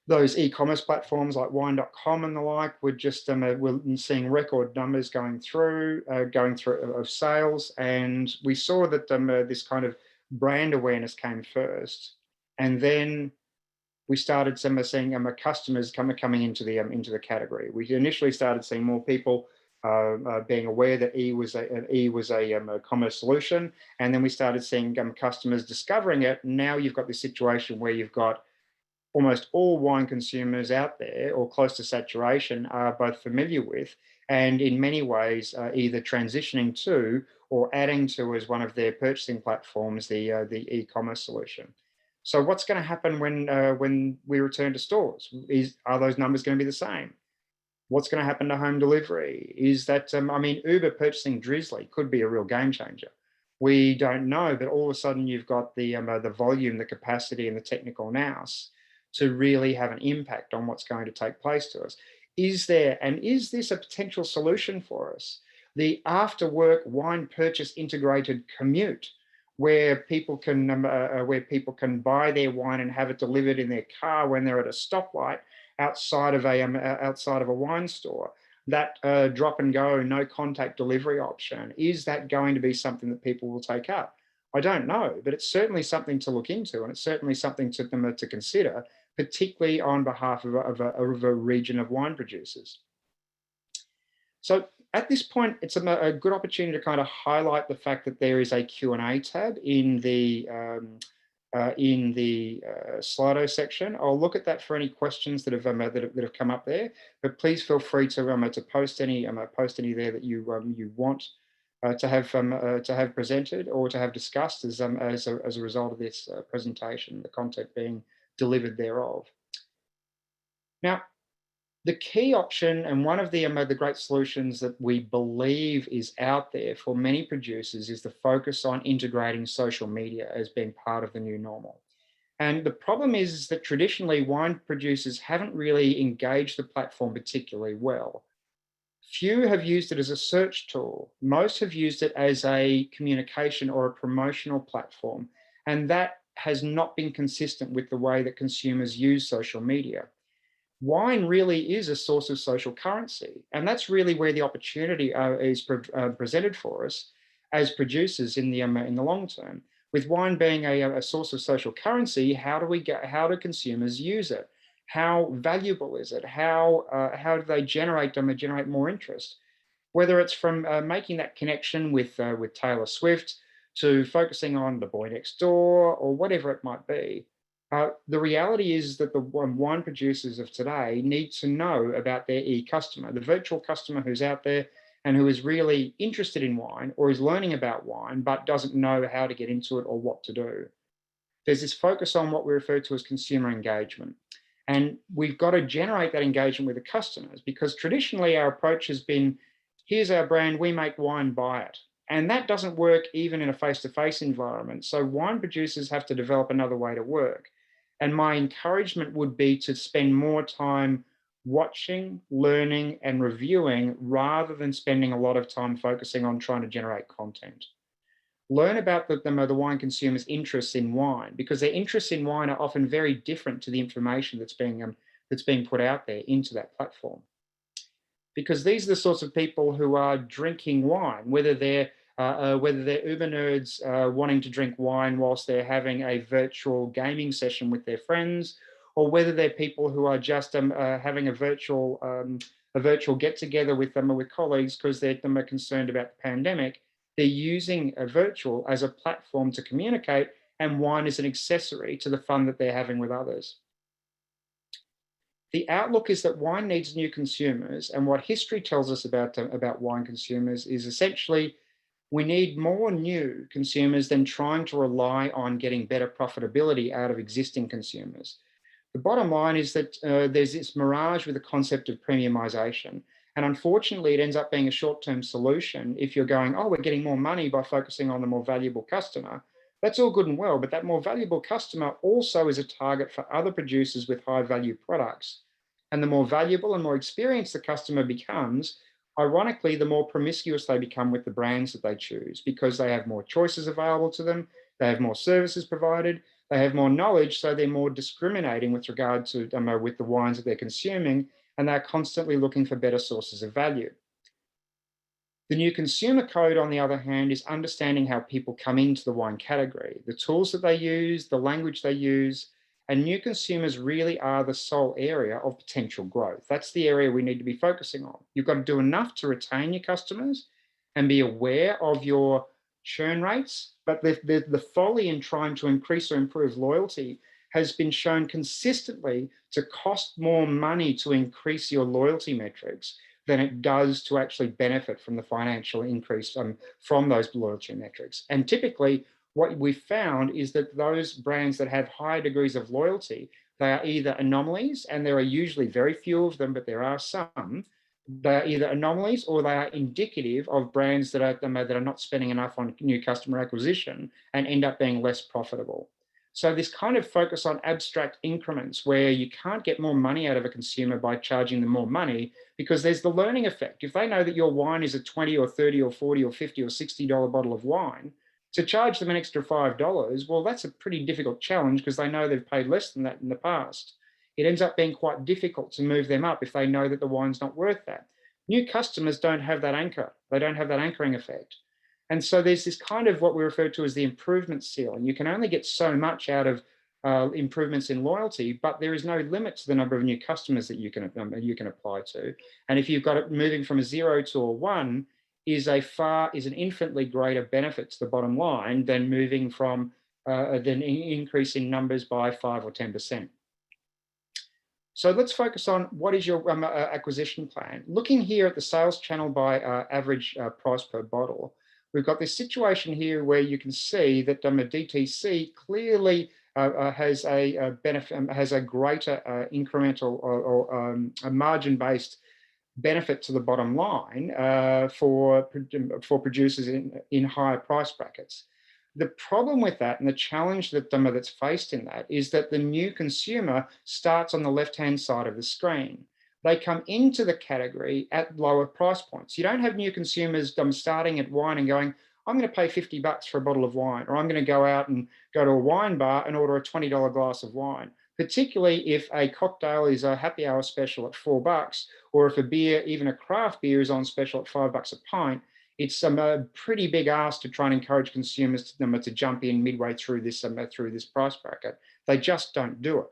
those e-commerce platforms like wine.com and the like were just we're seeing record numbers going through of sales, and we saw that this kind of brand awareness came first, and then we started seeing customers coming into the category. We initially started seeing more people being aware that E was a commerce solution, and then we started seeing customers discovering it. Now you've got this situation where you've got almost all wine consumers out there, or close to saturation, are both familiar with and in many ways either transitioning to or adding to as one of their purchasing platforms the e-commerce solution. So what's going to happen when we return to stores? Are those numbers going to be the same? What's going to happen to home delivery? Is that, Uber purchasing Drizzly could be a real game changer. We don't know, but all of a sudden you've got the volume, the capacity, and the technical nous to really have an impact on what's going to take place to us. Is this a potential solution for us? The after work wine purchase integrated commute, where people can buy their wine and have it delivered in their car when they're at a stoplight outside of a wine store. That drop and go, no contact delivery option, is that going to be something that people will take up? I don't know, but it's certainly something to look into, and it's certainly something to consider, particularly on behalf of a region of wine producers. So at this point, it's a good opportunity to kind of highlight the fact that there is a Q&A tab in the Slido section. I'll look at that for any questions that have come up there. But please feel free to post any there that you want to have presented or to have discussed as a result of this presentation, the content being delivered thereof. Now, the key option, and one of the great solutions that we believe is out there for many producers, is the focus on integrating social media as being part of the new normal. And the problem is that traditionally wine producers haven't really engaged the platform particularly well. Few have used it as a search tool. Most have used it as a communication or a promotional platform. And that has not been consistent with the way that consumers use social media. Wine really is a source of social currency. And that's really where the opportunity is presented for us as producers in the long term. With wine being a source of social currency, how do consumers use it? How valuable is it? How do they generate more interest? Whether it's from making that connection with Taylor Swift, to focusing on the boy next door, or whatever it might be. The reality is that the wine producers of today need to know about their e-customer, the virtual customer who's out there and who is really interested in wine or is learning about wine, but doesn't know how to get into it or what to do. There's this focus on what we refer to as consumer engagement. And we've got to generate that engagement with the customers, because traditionally our approach has been, here's our brand, we make wine, buy it. And that doesn't work even in a face-to-face environment. So wine producers have to develop another way to work. And my encouragement would be to spend more time watching, learning, and reviewing, rather than spending a lot of time focusing on trying to generate content. Learn about the wine consumers' interests in wine, because their interests in wine are often very different to the information that's being put out there into that platform. Because these are the sorts of people who are drinking wine, whether they're whether they're Uber nerds wanting to drink wine whilst they're having a virtual gaming session with their friends, or whether they're people who are just having a virtual get together with them or with colleagues because they're concerned about the pandemic. They're using a virtual as a platform to communicate, and wine is an accessory to the fun that they're having with others. The outlook is that wine needs new consumers, and what history tells us about wine consumers is essentially we need more new consumers than trying to rely on getting better profitability out of existing consumers. The bottom line is that there's this mirage with the concept of premiumization. And unfortunately, it ends up being a short-term solution if you're going, oh, we're getting more money by focusing on the more valuable customer. That's all good and well, but that more valuable customer also is a target for other producers with high value products. And the more valuable and more experienced the customer becomes, ironically, the more promiscuous they become with the brands that they choose because they have more choices available to them, they have more services provided, they have more knowledge, so they're more discriminating with regard to with the wines that they're consuming, and they're constantly looking for better sources of value. The new consumer code, on the other hand, is understanding how people come into the wine category, the tools that they use, the language they use, and new consumers really are the sole area of potential growth. That's the area we need to be focusing on. You've got to do enough to retain your customers and be aware of your churn rates, but the folly in trying to increase or improve loyalty has been shown consistently to cost more money to increase your loyalty metrics than it does to actually benefit from the financial increase from those loyalty metrics. And typically, what we've found is that those brands that have high degrees of loyalty, they are either anomalies, and there are usually very few of them, but there are some. They are either anomalies or they are indicative of brands that are not spending enough on new customer acquisition and end up being less profitable. So this kind of focus on abstract increments where you can't get more money out of a consumer by charging them more money, because there's the learning effect. If they know that your wine is a 20 or 30 or 40 or 50 or $60 bottle of wine, to charge them an extra $5, well, that's a pretty difficult challenge because they know they've paid less than that in the past. It ends up being quite difficult to move them up if they know that the wine's not worth that. New customers don't have that anchor. They don't have that anchoring effect. And so there's this kind of what we refer to as the improvement ceiling. You can only get so much out of improvements in loyalty, but there is no limit to the number of new customers that you can apply to. And if you've got it moving from a 0 to a 1, is an infinitely greater benefit to the bottom line than moving from than increase in numbers by 5 or 10%. So let's focus on what is your acquisition plan. Looking here at the sales channel by average price per bottle, we've got this situation here where you can see that DTC clearly has a benefit, has a greater incremental or a margin-based benefit to the bottom line for producers in higher price brackets. The problem with that and the challenge that's faced in that is that the new consumer starts on the left-hand side of the screen. They come into the category at lower price points. You don't have new consumers starting at wine and going, I'm going to pay $50 for a bottle of wine, or I'm going to go out and go to a wine bar and order a $20 glass of wine, particularly if a cocktail is a happy hour special at $4, or if a beer, even a craft beer, is on special at $5 a pint. It's a pretty big ask to try and encourage consumers to jump in midway through this price bracket. They just don't do it.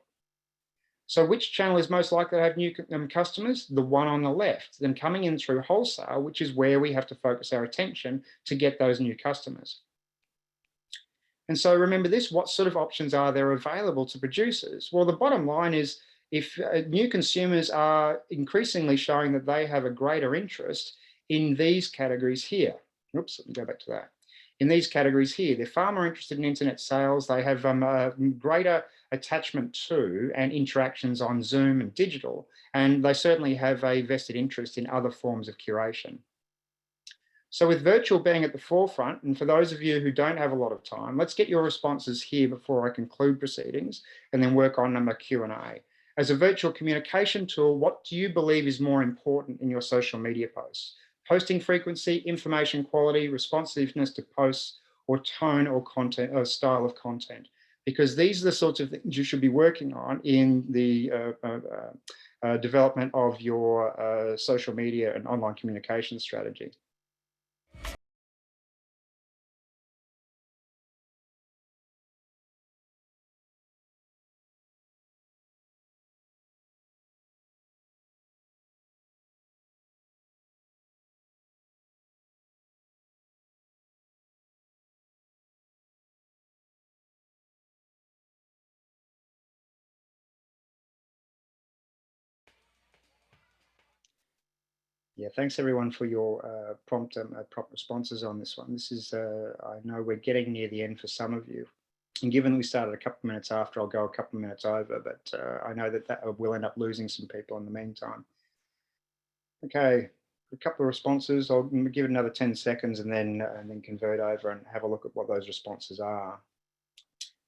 So which channel is most likely to have new customers? The one on the left. Then coming in through wholesale, which is where we have to focus our attention to get those new customers. And so remember this, what sort of options are there available to producers? Well, the bottom line is if new consumers are increasingly showing that they have a greater interest in these categories here. Oops, let me go back to that. In these categories here, they're far more interested in internet sales. They have a greater attachment to and interactions on Zoom and digital, and they certainly have a vested interest in other forms of curation. So with virtual being at the forefront, and for those of you who don't have a lot of time, let's get your responses here before I conclude proceedings and then work on Q&A. As a virtual communication tool, what do you believe is more important in your social media posts? Posting frequency, information quality, responsiveness to posts, or tone or content or style of content? Because these are the sorts of things you should be working on in the development of your social media and online communication strategy. Yeah, thanks everyone for your prompt responses on this one. This is, I know we're getting near the end for some of you. And given we started a couple of minutes after, I'll go a couple of minutes over, but I know that we'll end up losing some people in the meantime. Okay, a couple of responses. I'll give it another 10 seconds and then convert over and have a look at what those responses are.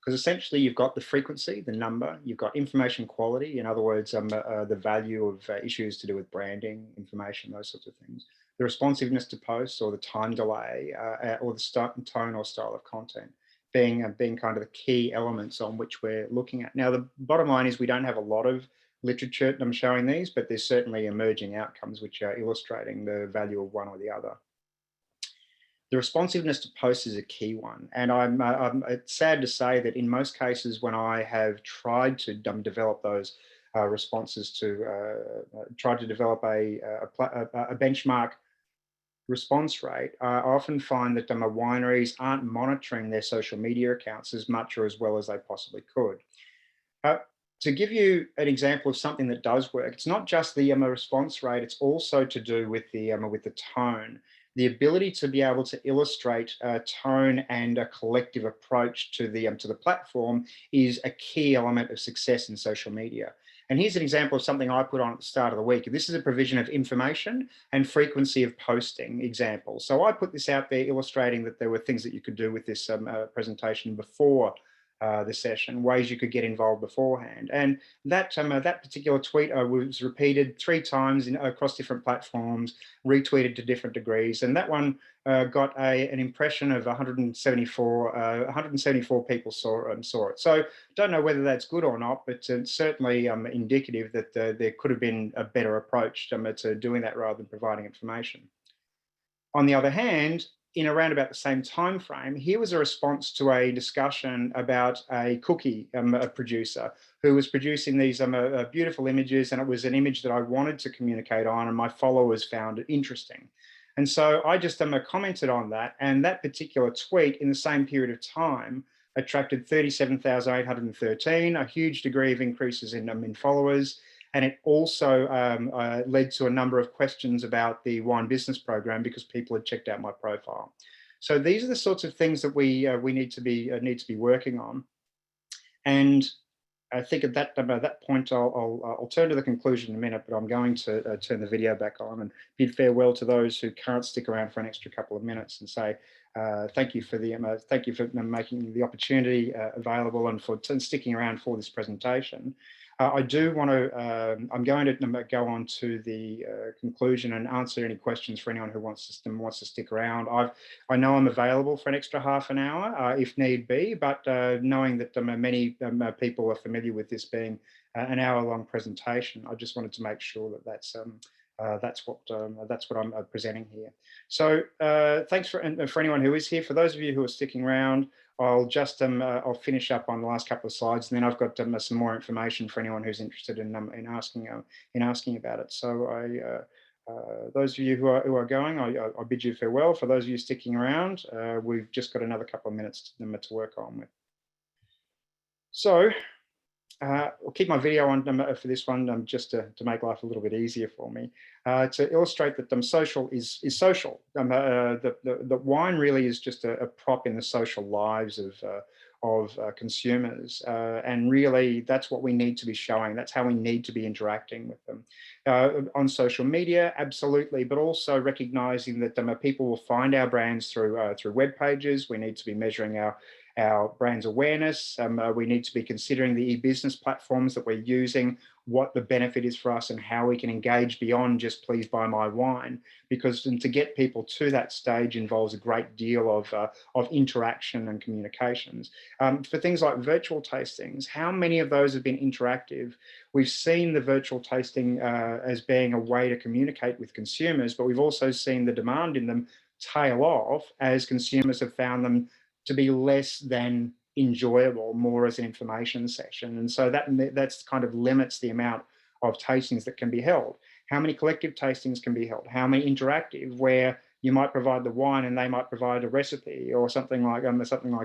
Because essentially you've got the frequency, the number, you've got information quality, in other words, the value of issues to do with branding, information, those sorts of things, the responsiveness to posts or the time delay or the tone or style of content being kind of the key elements on which we're looking at. Now, the bottom line is we don't have a lot of literature I'm showing these, but there's certainly emerging outcomes which are illustrating the value of one or the other. The responsiveness to posts is a key one. And it's sad to say that in most cases, when I have tried to develop those responses tried to develop a benchmark response rate, I often find that wineries aren't monitoring their social media accounts as much or as well as they possibly could. Uh, to give you an example of something that does work, it's not just the response rate; it's also to do with the tone, the ability to be able to illustrate tone and a collective approach to the platform is a key element of success in social media. And here's an example of something I put on at the start of the week. This is a provision of information and frequency of posting example. So I put this out there illustrating that there were things that you could do with this presentation before the session, ways you could get involved beforehand. And that particular tweet was repeated 3 times across different platforms, retweeted to different degrees. And that one got an impression of 174 people saw it. So don't know whether that's good or not, but it's certainly indicative that there could have been a better approach to doing that rather than providing information. On the other hand, in around about the same time frame, here was a response to a discussion about a cookie a producer who was producing these beautiful images, and it was an image that I wanted to communicate on, and my followers found it interesting. And so I just commented on that, and that particular tweet in the same period of time attracted 37,813, a huge degree of increases in followers. And it also led to a number of questions about the wine business program because people had checked out my profile. So these are the sorts of things that we need to be working on. And I think at that point, I'll turn to the conclusion in a minute, but I'm going to turn the video back on and bid farewell to those who can't stick around for an extra couple of minutes and say thank you for making the opportunity available and for sticking around for this presentation. I do want to, I'm going to go on to the conclusion and answer any questions for anyone who wants to stick around. I know I'm available for an extra half an hour if need be, but knowing that many people are familiar with this being an hour-long presentation, I just wanted to make sure that that's what I'm presenting here. So thanks for anyone who is here. For those of you who are sticking around, I'll finish up on the last couple of slides, and then I've got some more information for anyone who's interested in asking about it. So those of you who are going, I bid you farewell. For those of you sticking around, we've just got another couple of minutes to work on with. So I'll keep my video on for this one just to make life a little bit easier for me. To illustrate that social is social. The wine really is just a prop in the social lives of consumers. And really, that's what we need to be showing. That's how we need to be interacting with them. On social media, absolutely, but also recognizing that people will find our brands through web pages. We need to be measuring our brand's awareness. We need to be considering the e-business platforms that we're using, what the benefit is for us and how we can engage beyond just please buy my wine, because to get people to that stage involves a great deal of interaction and communications. For things like virtual tastings, how many of those have been interactive? We've seen the virtual tasting as being a way to communicate with consumers, but we've also seen the demand in them tail off as consumers have found them to be less than enjoyable, more as an information session. And so that's kind of limits the amount of tastings that can be held. How many collective tastings can be held? How many interactive, where You might provide the wine, and they might provide a recipe or something like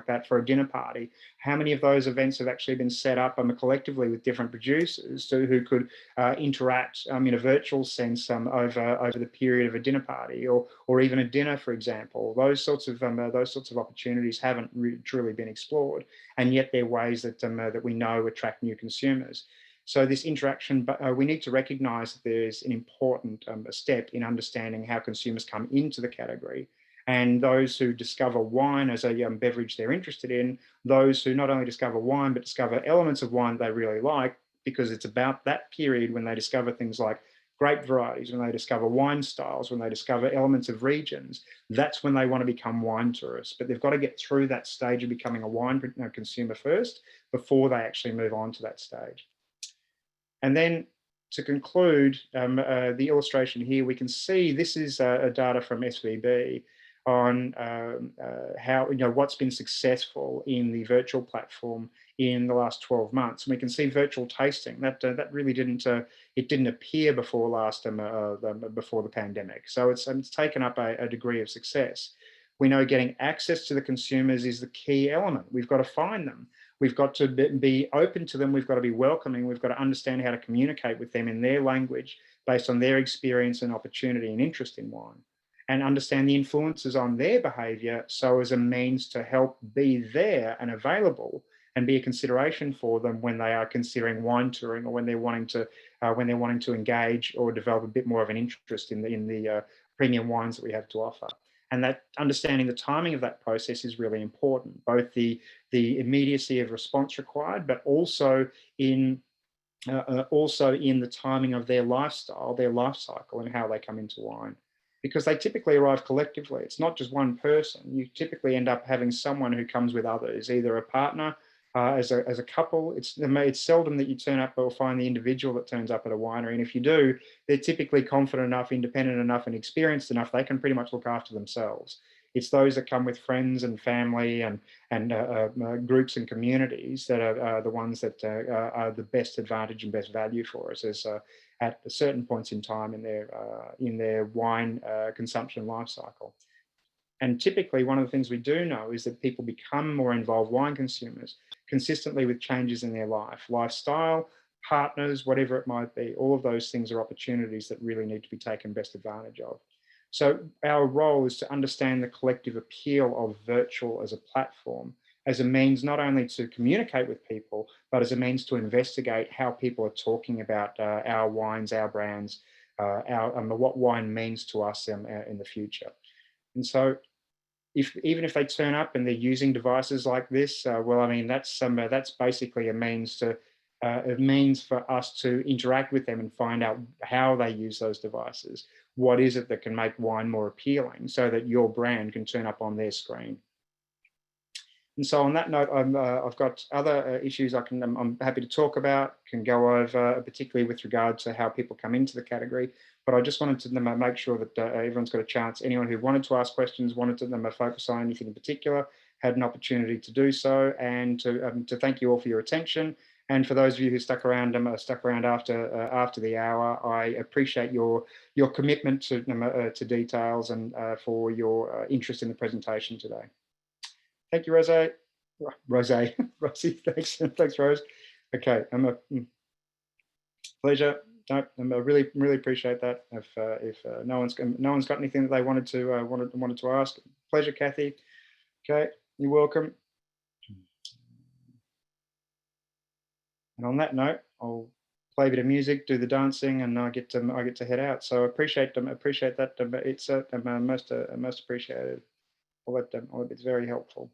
that for a dinner party. How many of those events have actually been set up collectively with different producers who could interact in a virtual sense over the period of a dinner party or even a dinner, for example? Those sorts of opportunities haven't truly been explored, and yet they're ways that we know attract new consumers. So this interaction, we need to recognise that there's an important step in understanding how consumers come into the category, and those who discover wine as a beverage they're interested in, those who not only discover wine but discover elements of wine they really like, because it's about that period when they discover things like grape varieties, when they discover wine styles, when they discover elements of regions. That's when they want to become wine tourists. But they've got to get through that stage of becoming a wine consumer first before they actually move on to that stage. And then to conclude the illustration here, we can see this is data from SVB on how, what's been successful in the virtual platform in the last 12 months. And we can see virtual tasting that really didn't appear before before the pandemic. So it's taken up a degree of success. We know getting access to the consumers is the key element. We've got to find them. We've got to be open to them. We've got to be welcoming. We've got to understand how to communicate with them in their language based on their experience and opportunity and interest in wine, and understand the influences on their behaviour, so as a means to help be there and available and be a consideration for them when they are considering wine touring, or when they're wanting to engage or develop a bit more of an interest in the premium wines that we have to offer. And that understanding the timing of that process is really important, both the immediacy of response required, but also in the timing of their lifestyle, their life cycle, and how they come into wine. Because they typically arrive collectively. It's not just one person. You typically end up having someone who comes with others, either a partner, as a couple. It's seldom that you turn up or find the individual that turns up at a winery. And if you do, they're typically confident enough, independent enough, and experienced enough, they can pretty much look after themselves. It's those that come with friends and family and groups and communities that are the ones that are the best advantage and best value for us as at certain points in time in their wine consumption life cycle. And typically, one of the things we do know is that people become more involved wine consumers consistently with changes in their lifestyle, partners, whatever it might be. All of those things are opportunities that really need to be taken best advantage of. So our role is to understand the collective appeal of virtual as a platform, as a means not only to communicate with people, but as a means to investigate how people are talking about our wines, our brands, what wine means to us in the future. And so even if they turn up and they're using devices like this, well, I mean, that's basically a means for us to interact with them and find out how they use those devices. What is it that can make wine more appealing so that your brand can turn up on their screen? And so on that note, I've got other issues I'm happy to talk about, can go over, particularly with regard to how people come into the category. But I just wanted to make sure that everyone's got a chance. Anyone who wanted to ask questions, wanted to focus on anything in particular, had an opportunity to do so, and to thank you all for your attention. And for those of you who stuck around after the hour, I appreciate your commitment to details and for your interest in the presentation today. Thank you, Rosie, thanks, Rose. Okay, pleasure. No, I really appreciate that. If no one's got anything that they wanted to ask, pleasure, Kathy. Okay, you're welcome. And on that note, I'll play a bit of music, do the dancing, and I get to head out. So I appreciate that. It's most appreciated. All that it's very helpful.